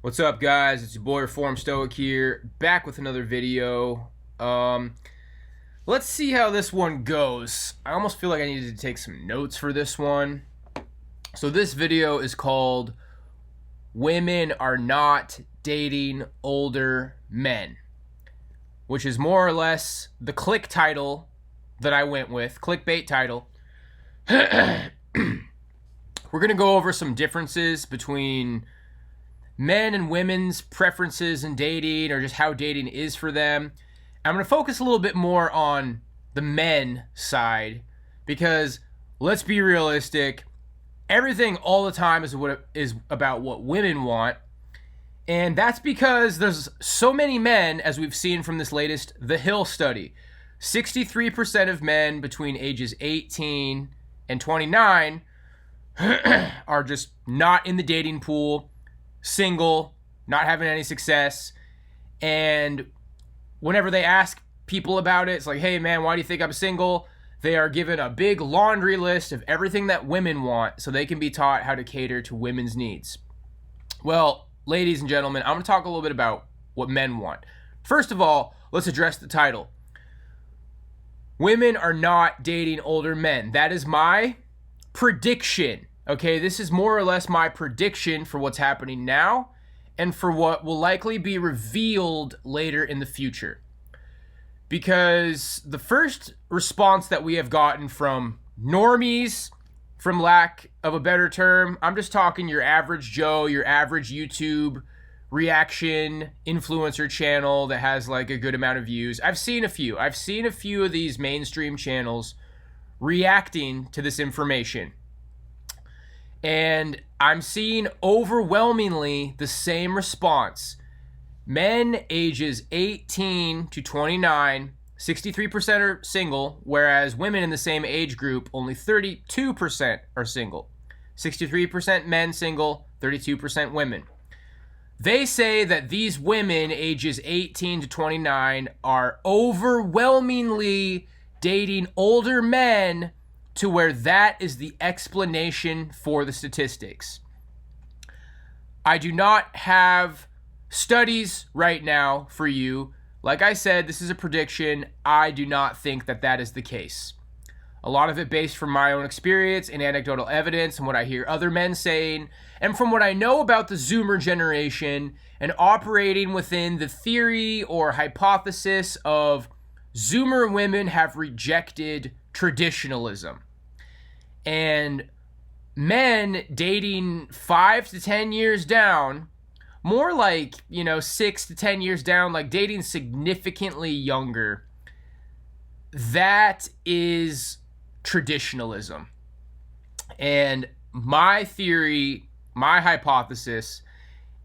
What's up, guys? It's your boy Reform Stoic here, back with another video. Let's see how this one goes. I almost feel like I needed to take some notes for this one. So this video is called "Women Are Not Dating Older Men," which is more or less the click title that I went with, clickbait title. We're gonna go over some differences between men and women's preferences in dating, or just how dating is for them. I'm going to focus a little bit more on the men side because, let's be realistic, everything all the time is about what women want. And that's because there's so many men, as we've seen from this latest The Hill study. 63% of men between ages 18 and 29 are just not in the dating pool, single, not having any success. And whenever they ask people about it, it's like, hey man, why do you think I'm single? They are given a big laundry list of everything that women want so they can be taught how to cater to women's needs. Well, ladies and gentlemen, I'm going to talk a little bit about what men want. First of all, let's address the title. Women are not dating older men. That is my prediction. Okay, this is more or less my prediction for what's happening now and for what will likely be revealed later in the future. Because the first response that we have gotten from normies, from lack of a better term, I'm just talking your average Joe, your average YouTube reaction influencer channel that has like a good amount of views. I've seen a few of these mainstream channels reacting to this information. And I'm seeing overwhelmingly the same response. Men ages 18 to 29, 63% are single, whereas women in the same age group, only 32% are single. 63% men single, 32% women. They say that these women ages 18 to 29 are overwhelmingly dating older men, to where that is the explanation for the statistics. I do not have studies right now for you. Like I said, this is a prediction. I do not think that that is the case. A lot of it based from my own experience and anecdotal evidence and what I hear other men saying, and from what I know about the Zoomer generation and operating within the theory or hypothesis of Zoomer women have rejected traditionalism. And men dating 5 to 10 years down, more like, 6 to 10 years down, like dating significantly younger, that is traditionalism. And my theory, my hypothesis,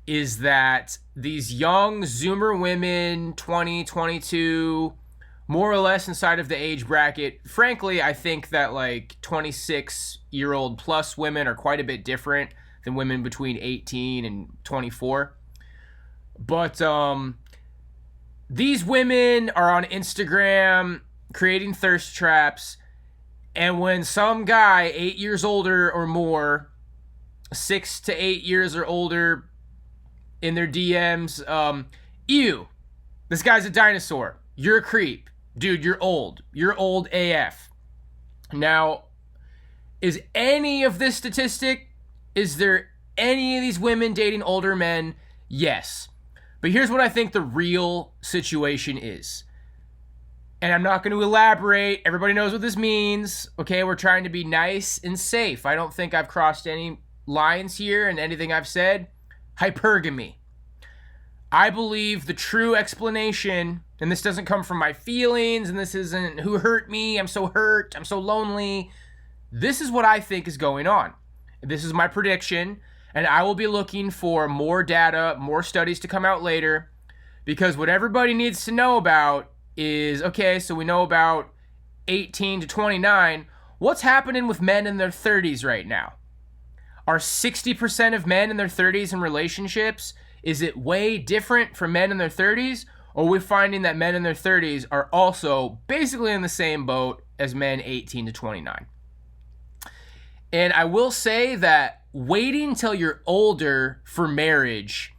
is that these young Zoomer women, 20, 22, more or less inside of the age bracket. Frankly, I think that like 26-year-old plus women are quite a bit different than women between 18 and 24. But these women are on Instagram creating thirst traps, and when some guy 8 years older or more, 6 to 8 years or older, in their DMs, ew, this guy's a dinosaur, you're a creep. Dude, you're old. You're old AF. Now, is any of this statistic, is there any of these women dating older men? Yes. But here's what I think the real situation is. And I'm not going to elaborate. Everybody knows what this means. Okay, we're trying to be nice and safe. I don't think I've crossed any lines here in anything I've said. Hypergamy. I believe the true explanation, and this doesn't come from my feelings, and this isn't who hurt me, I'm so hurt, I'm so lonely. This is what I think is going on. This is my prediction, and I will be looking for more data, more studies to come out later, because what everybody needs to know about is, okay, so we know about 18 to 29. What's happening with men in their 30s right now? Are 60% of men in their 30s in relationships? Is it way different from men in their 30s? Or are we finding that men in their 30s are also basically in the same boat as men 18 to 29? And I will say that waiting till you're older for marriage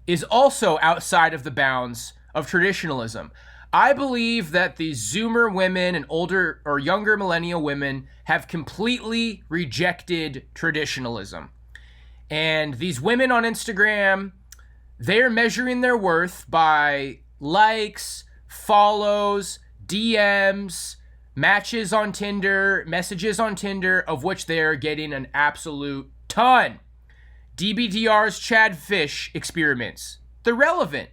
is also outside of the bounds of traditionalism. I believe that the Zoomer women and older or younger millennial women have completely rejected traditionalism. And these women on Instagram, they're measuring their worth by likes, follows, DMs, matches on Tinder, messages on Tinder, of which they're getting an absolute ton. DBDR's Chad Fish experiments, they're relevant.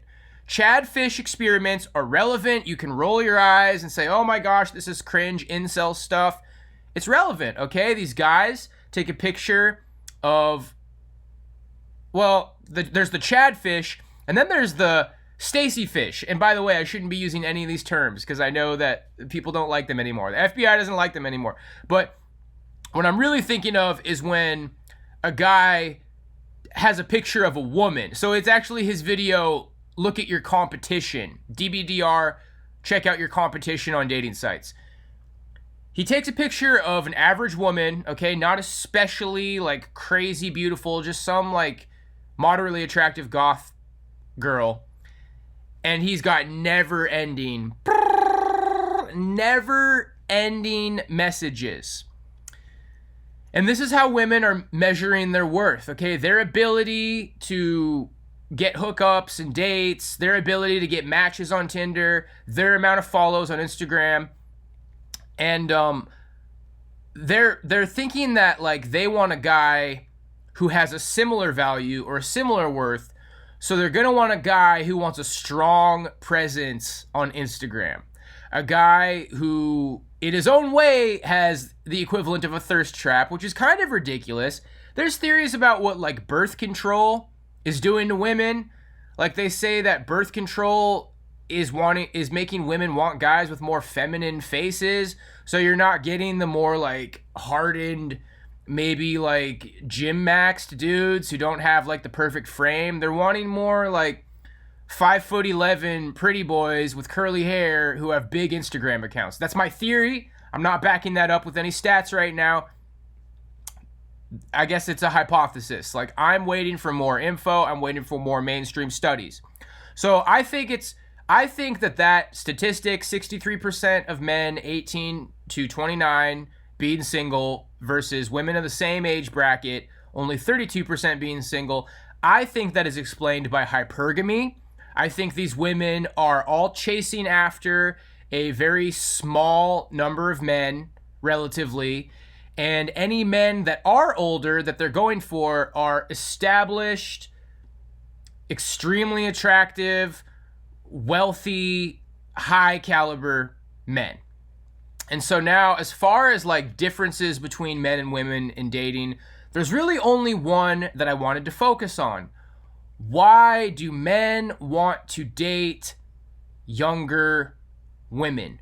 Chad Fish experiments are relevant. You can roll your eyes and say, oh my gosh, this is cringe incel stuff. It's relevant, okay? These guys take a picture of, well, there's the Chad Fish, and then there's the Stacy Fish. And by the way, I shouldn't be using any of these terms because I know that people don't like them anymore. The FBI doesn't like them anymore. But what I'm really thinking of is when a guy has a picture of a woman. So it's actually his video, look at your competition. DBDR, check out your competition on dating sites. He takes a picture of an average woman, okay, not especially like crazy beautiful, just some like moderately attractive goth girl. And he's got never-ending messages. And this is how women are measuring their worth, okay? Their ability to get hookups and dates, their ability to get matches on Tinder, their amount of follows on Instagram. And they're thinking that like they want a guy who has a similar value or a similar worth. So they're going to want a guy who wants a strong presence on Instagram. A guy who, in his own way, has the equivalent of a thirst trap, which is kind of ridiculous. There's theories about what, like, birth control is doing to women. Like, they say that birth control is making women want guys with more feminine faces. So you're not getting the more, like, hardened, maybe, like, gym maxed dudes who don't have, like, the perfect frame. They're wanting more, like, 5'11" pretty boys with curly hair who have big Instagram accounts. That's my theory. I'm not backing that up with any stats right now. I guess it's a hypothesis. Like, I'm waiting for more info. I'm waiting for more mainstream studies. So I think that statistic, 63% of men 18 to 29 being single versus women of the same age bracket, only 32% being single, I think that is explained by hypergamy. I think these women are all chasing after a very small number of men, relatively, and any men that are older that they're going for are established, extremely attractive, wealthy, high caliber men. And so now, as far as like differences between men and women in dating, there's really only one that I wanted to focus on. Why do men want to date younger women?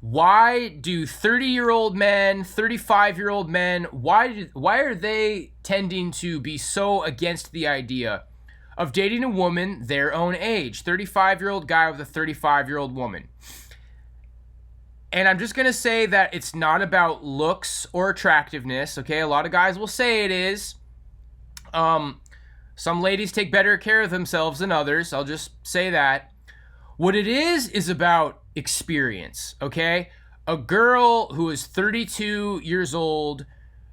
Why do 30-year-old men, 35-year-old men, why are they tending to be so against the idea of dating a woman their own age? 35-year-old guy with a 35-year-old woman. And I'm just going to say that it's not about looks or attractiveness, okay? A lot of guys will say it is. Some ladies take better care of themselves than others. I'll just say that. What it is about experience, okay? A girl who is 32 years old,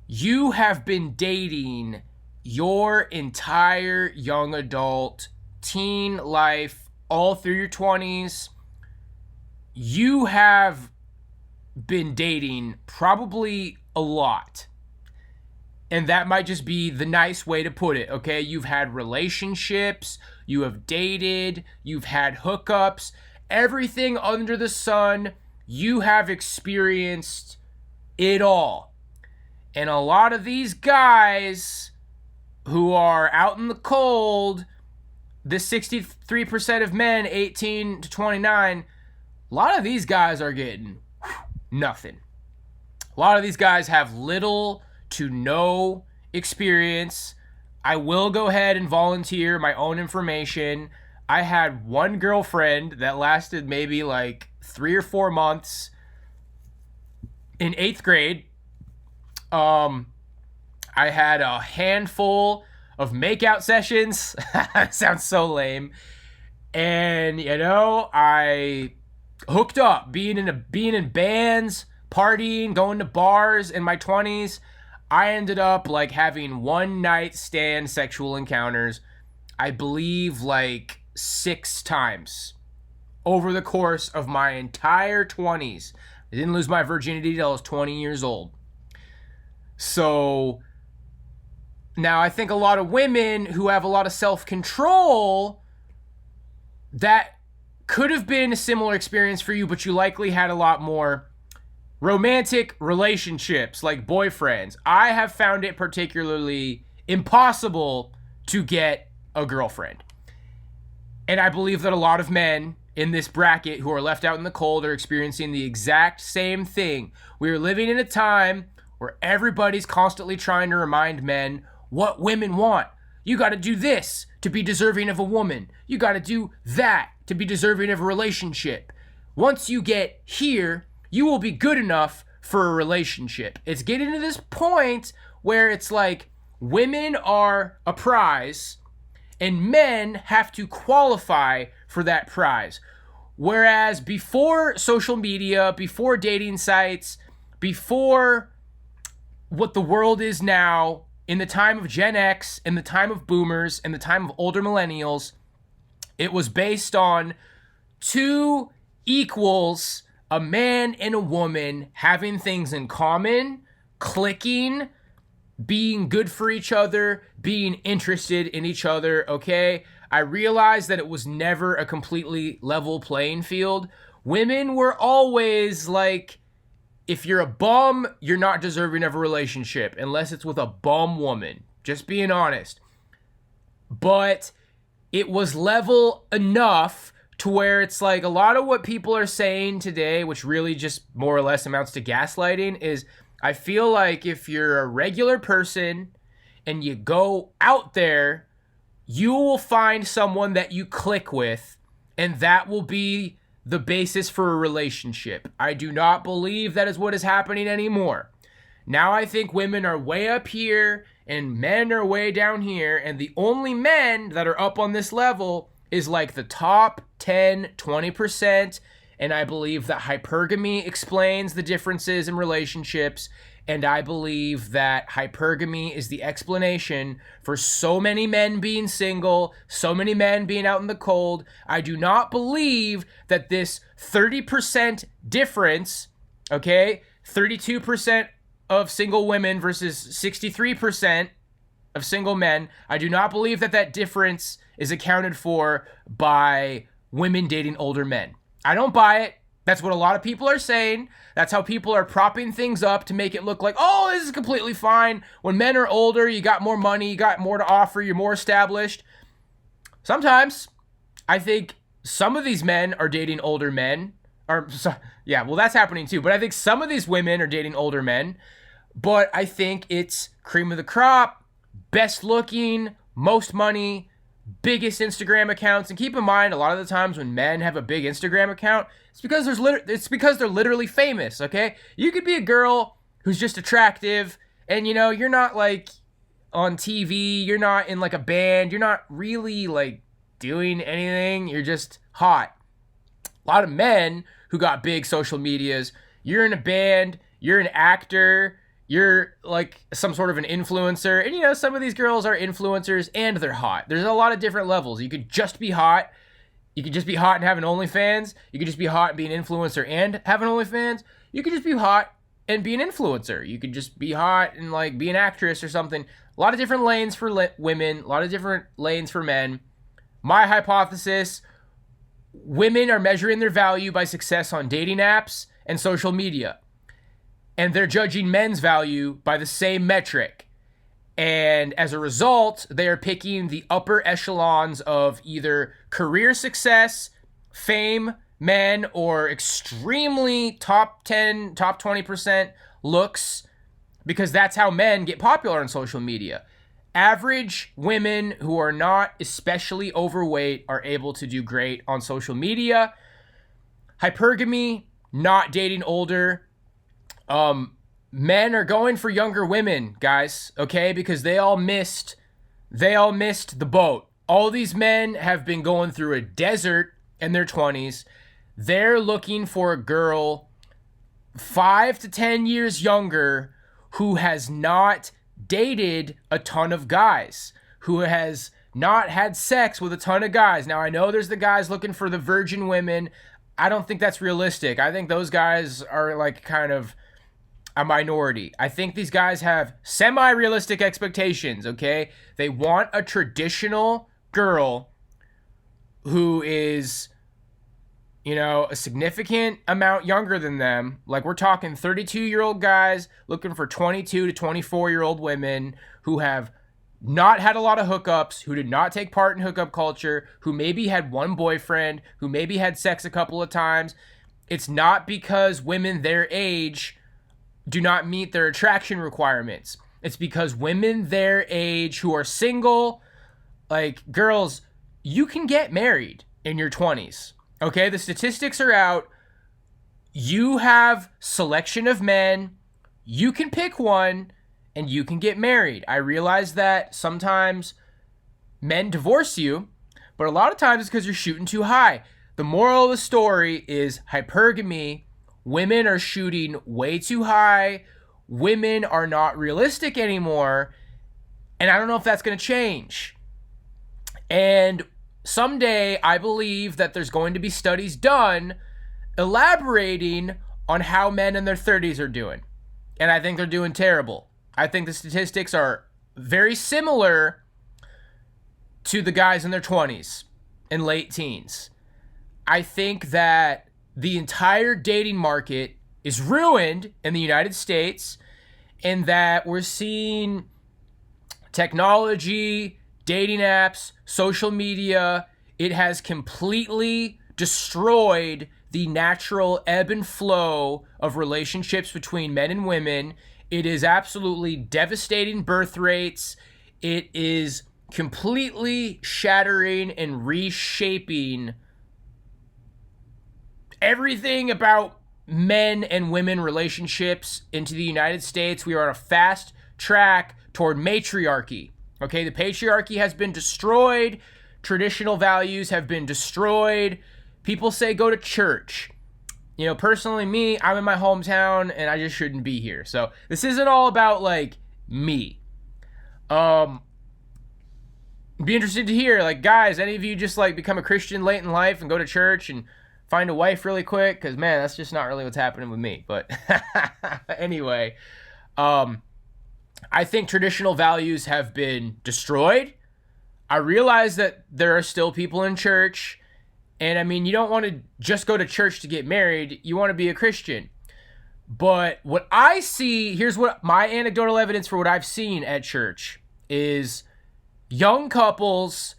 you have been dating your entire young adult, teen life, all through your 20s. You have been dating probably a lot. And that might just be the nice way to put it, okay? You've had relationships, you have dated, you've had hookups, everything under the sun, you have experienced it all. And a lot of these guys who are out in the cold, this 63% of men 18 to 29, a lot of these guys are getting nothing. A lot of these guys have little to no experience. I will go ahead and volunteer my own information. I had one girlfriend that lasted maybe like 3 or 4 months in 8th grade. I had a handful of makeout sessions. Sounds so lame. And I hooked up, being in bands, partying, going to bars in my 20s. I ended up like having one night stand sexual encounters, I believe like 6 times over the course of my entire 20s. I didn't lose my virginity until I was 20 years old. So now I think a lot of women who have a lot of self-control, that could have been a similar experience for you, but you likely had a lot more romantic relationships, like boyfriends. I have found it particularly impossible to get a girlfriend. And I believe that a lot of men in this bracket who are left out in the cold are experiencing the exact same thing. We are living in a time where everybody's constantly trying to remind men what women want. You got to do this to be deserving of a woman. You got to do that to be deserving of a relationship. Once you get here, you will be good enough for a relationship. It's getting to this point where it's like women are a prize and men have to qualify for that prize. Whereas before social media, before dating sites, before what the world is now, in the time of Gen X, in the time of boomers, in the time of older millennials, it was based on 2 equals, a man and a woman having things in common, clicking, being good for each other, being interested in each other, okay? I realized that it was never a completely level playing field. Women were always like, if you're a bum, you're not deserving of a relationship unless it's with a bum woman. Just being honest. But it was level enough to where it's like a lot of what people are saying today, which really just more or less amounts to gaslighting, is I feel like if you're a regular person and you go out there, you will find someone that you click with, and that will be the basis for a relationship. I do not believe that is what is happening anymore. Now I think women are way up here and men are way down here, and the only men that are up on this level is like the top 10, 20%, and I believe that hypergamy explains the differences in relationships, and I believe that hypergamy is the explanation for so many men being single, so many men being out in the cold. I do not believe that this 30% difference, okay, 32% of single women versus 63% of single men, I do not believe that that difference is accounted for by women dating older men. I don't buy it. That's what a lot of people are saying. That's how people are propping things up to make it look like, oh, this is completely fine. When men are older, you got more money, you got more to offer, you're more established. Sometimes, I think some of these men are dating older men. Yeah, well, that's happening too. But I think some of these women are dating older men. But I think it's cream of the crop, best looking, most money, biggest Instagram accounts. And keep in mind, a lot of the times when men have a big Instagram account, it's because they're literally famous, okay? You could be a girl who's just attractive and, you're not like on TV, you're not in like a band, you're not really like doing anything, you're just hot. A lot of men who got big social medias, you're in a band, you're an actor, you're like some sort of an influencer, and some of these girls are influencers and they're hot. There's a lot of different levels. You could just be hot. You could just be hot and have an OnlyFans. You could just be hot and be an influencer and have an OnlyFans. You could just be hot and be an influencer. You could just be hot and like be an actress or something. A lot of different lanes for women, a lot of different lanes for men. My hypothesis, women are measuring their value by success on dating apps and social media. And they're judging men's value by the same metric. And as a result, they are picking the upper echelons of either career success, fame, men, or extremely top 10, top 20% looks, because that's how men get popular on social media. Average women who are not especially overweight are able to do great on social media. Hypergamy, not dating older. Men are going for younger women, guys, okay? Because they all missed They all missed the boat. All these men have been going through a desert in their 20s. They're looking for a girl 5 to 10 years younger who has not dated a ton of guys, who has not had sex with a ton of guys. Now, I know there's the guys looking for the virgin women. I don't think that's realistic. I think those guys are like kind of a minority. I think these guys have semi-realistic expectations, okay? They want a traditional girl who is, you know, a significant amount younger than them. Like, we're talking 32-year-old guys looking for 22 to 24-year-old women who have not had a lot of hookups, who did not take part in hookup culture, who maybe had one boyfriend, who maybe had sex a couple of times. It's not because women their age do not meet their attraction requirements. It's because women their age who are single, like, girls, you can get married in your 20s. Okay, the statistics are out. You have selection of men. You can pick one and you can get married. I realize that sometimes men divorce you, but a lot of times it's because you're shooting too high. The moral of the story is hypergamy. Women are shooting way too high. Women are not realistic anymore. And I don't know if that's going to change. And someday I believe that there's going to be studies done elaborating on how men in their 30s are doing. And I think they're doing terrible. I think the statistics are very similar to the guys in their 20s and late teens. I think that the entire dating market is ruined in the United States, and that we're seeing technology, dating apps, social media, it has completely destroyed the natural ebb and flow of relationships between men and women. It is absolutely devastating birth rates. It is completely shattering and reshaping everything about men and women relationships into the United States. We are on a fast track toward matriarchy. Okay, the patriarchy has been destroyed. Traditional values have been destroyed. People say go to church. You know, personally, me, I'm in my hometown and I just shouldn't be here. So this isn't all about, like, me. Be interested to hear, like, guys, any of you just, like, become a Christian late in life and go to church and find a wife really quick? Because, man, that's just not really what's happening with me. But anyway, I think traditional values have been destroyed. I realize that there are still people in church. And, I mean, you don't want to just go to church to get married. You want to be a Christian. But what I see, here's what my anecdotal evidence for what I've seen at church is young couples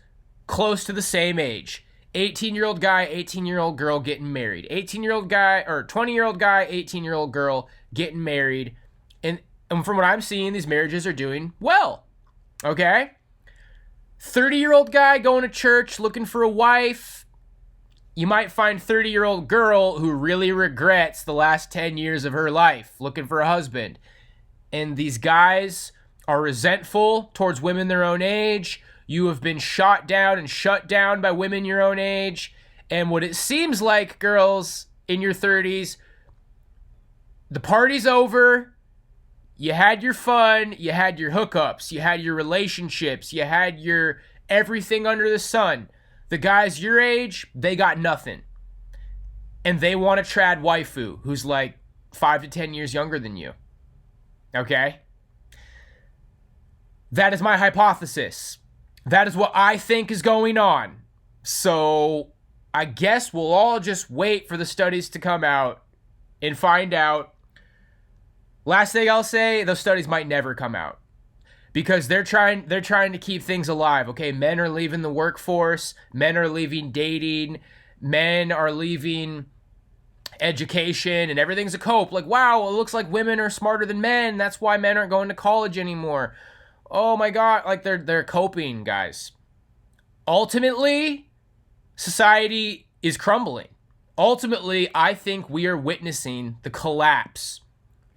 close to the same age. 18-year-old guy, 18-year-old girl getting married. 18-year-old guy, or 20-year-old guy, 18-year-old girl getting married. And from what I'm seeing, these marriages are doing well. Okay? 30-year-old guy going to church looking for a wife. You might find 30-year-old girl who really regrets the last 10 years of her life looking for a husband. And these guys are resentful towards women their own age. You have been shot down and shut down by women your own age. And what it seems like, girls in your 30s, the party's over. You had your fun. You had your hookups. You had your relationships. You had your everything under the sun. The guys your age, they got nothing. And they want a trad waifu who's like 5 to 10 years younger than you. Okay? That is my hypothesis. That is what I think is going on. So I guess we'll all just wait for the studies to come out and find out. Last thing I'll say, those studies might never come out. Because they're trying to keep things alive. Okay, men are leaving the workforce. Men are leaving dating. Men are leaving education, and everything's a cope. Like, wow, it looks like women are smarter than men. That's why men aren't going to college anymore. Oh my God, like they're coping, guys. Ultimately, society is crumbling. Ultimately, I think we are witnessing the collapse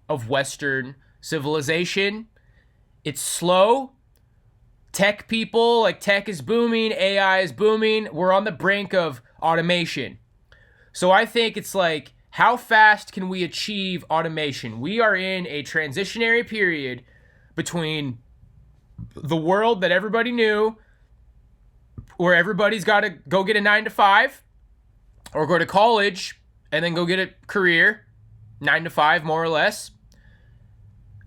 of Western civilization. It's slow. tech people, like tech is booming, AI is booming. We're on the brink of automation. So I think it's like, how fast can we achieve automation? We are in a transitionary period between the world that everybody knew, where everybody's got to go get a 9 to 5 or go to college and then go get a career, 9 to 5 more or less.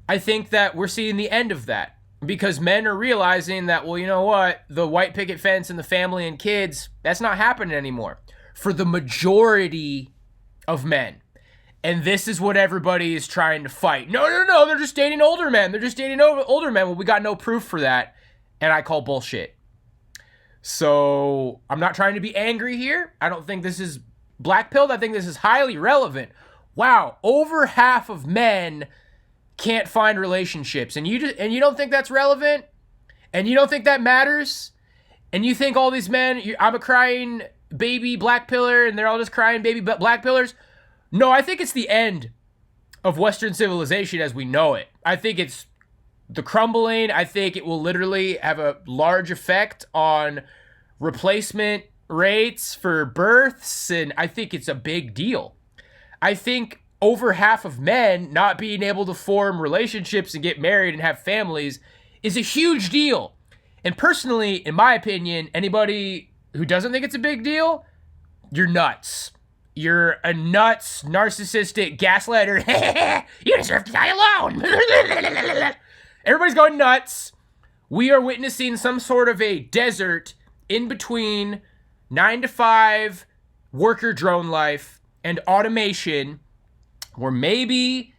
I think that we're seeing the end of that because men are realizing that, well, you know what? The white picket fence and the family and kids, that's not happening anymore for the majority of men. And this is what everybody is trying to fight. No, they're just dating older men. They're just dating older men. Well, we got no proof for that. And I call bullshit. So I'm not trying to be angry here. I don't think this is black-pilled. I think this is highly relevant. Wow, over half of men can't find relationships. And you don't think that's relevant? And you don't think that matters? And you think all these men, I'm a crying baby black pillar, and they're all just crying baby black pillars? No, I think it's the end of Western civilization as we know it. I think it's the crumbling. I think it will literally have a large effect on replacement rates for births, and I think it's a big deal. I think over half of men not being able to form relationships and get married and have families is a huge deal. And personally, in my opinion, anybody who doesn't think it's a big deal, you're nuts. You're a nuts, narcissistic gaslighter. You deserve to die alone. Everybody's going nuts. We are witnessing some sort of a desert in between 9 to 5 worker drone life and automation, where maybe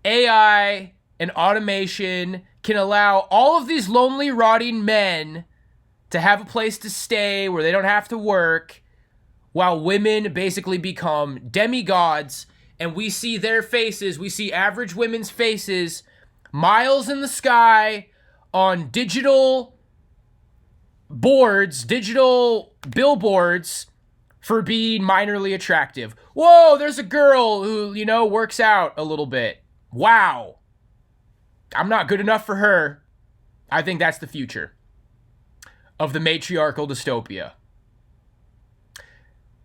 AI and automation can allow all of these lonely, rotting men to have a place to stay where they don't have to work, while women basically become demigods, and we see their faces, we see average women's faces miles in the sky on digital boards, digital billboards for being minorly attractive. Whoa, there's a girl who, works out a little bit. Wow. I'm not good enough for her. I think that's the future of the matriarchal dystopia.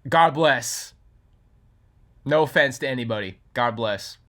God bless. No offense to anybody. God bless.